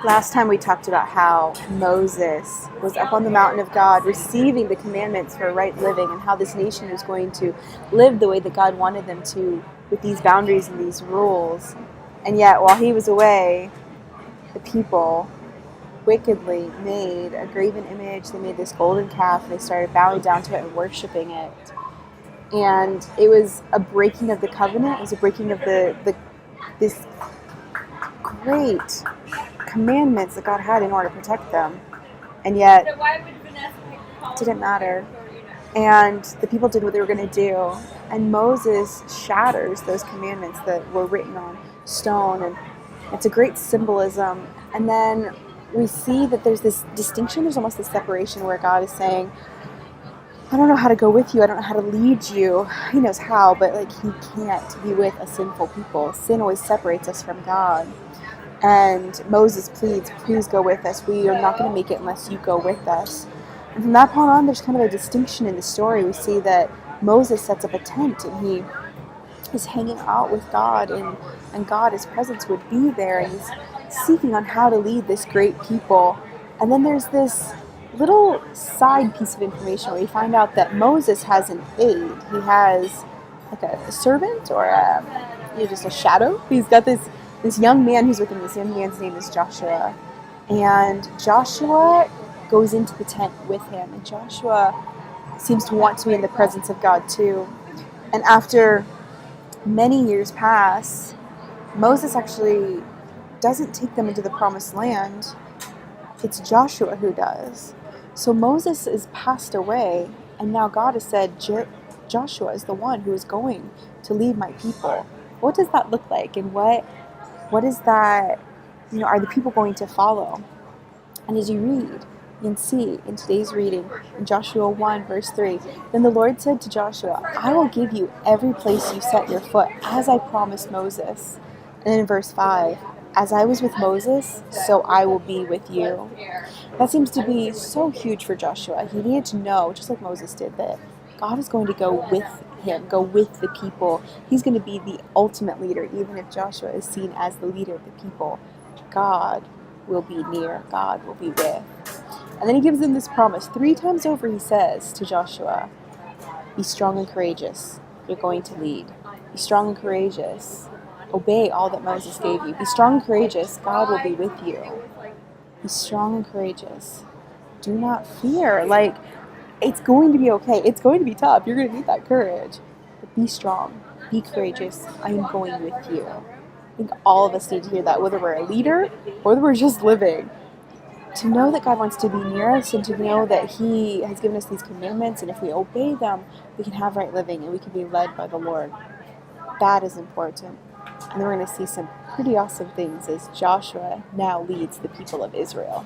Last time we talked about how Moses was up on the mountain of God receiving the commandments for right living, and how this nation was going to live the way that God wanted them to, with these boundaries and these rules. And yet, while he was away, the people wickedly made a graven image. They made this golden calf. They started bowing down to it and worshiping it. And it was a breaking of the covenant. It was a breaking of this great commandments that God had in order to protect them. And yet, it didn't matter. And the people did what they were going to do. And Moses shatters those commandments that were written on stone. And it's a great symbolism. And then we see that there's this distinction. There's almost this separation where God is saying, I don't know how to go with you. I don't know how to lead you. He knows how, but he can't be with a sinful people. Sin always separates us from God. And Moses pleads, please go with us. We are not going to make it unless you go with us. And from that point on, there's kind of a distinction in the story. We see that Moses sets up a tent and he is hanging out with God, and God, his presence would be there, and he's seeking on how to lead this great people. And then there's this little side piece of information where you find out that Moses has an aide. He has a servant or just a shadow. He's got this young man who's with him. This young man's name is Joshua. And Joshua goes into the tent with him. And Joshua seems to want to be in the presence of God too. And after many years pass, Moses actually doesn't take them into the promised land. It's Joshua who does. So Moses is passed away, and now God has said Joshua is the one who is going to lead my people. What does that look like? And what is that, are the people going to follow? And as you read, you can see in today's reading, in Joshua 1, verse 3, then the Lord said to Joshua, I will give you every place you set your foot, as I promised Moses. And then in verse 5, as I was with Moses, so I will be with you. That seems to be so huge for Joshua. He needed to know, just like Moses did, that God is going to go with him, go with the people. He's going to be the ultimate leader, even if Joshua is seen as the leader of the people. God will be near. God will be with. And then he gives them this promise. 3 times over he says to Joshua, be strong and courageous. You're going to lead. Be strong and courageous. Obey all that Moses gave you. Be strong and courageous. God will be with you. Be strong and courageous. Do not fear. It's going to be okay. It's going to be tough. You're going to need that courage. But be strong. Be courageous. I am going with you. I think all of us need to hear that, whether we're a leader or whether we're just living. To know that God wants to be near us, and to know that he has given us these commandments, and if we obey them, we can have right living and we can be led by the Lord. That is important. And then we're going to see some pretty awesome things as Joshua now leads the people of Israel.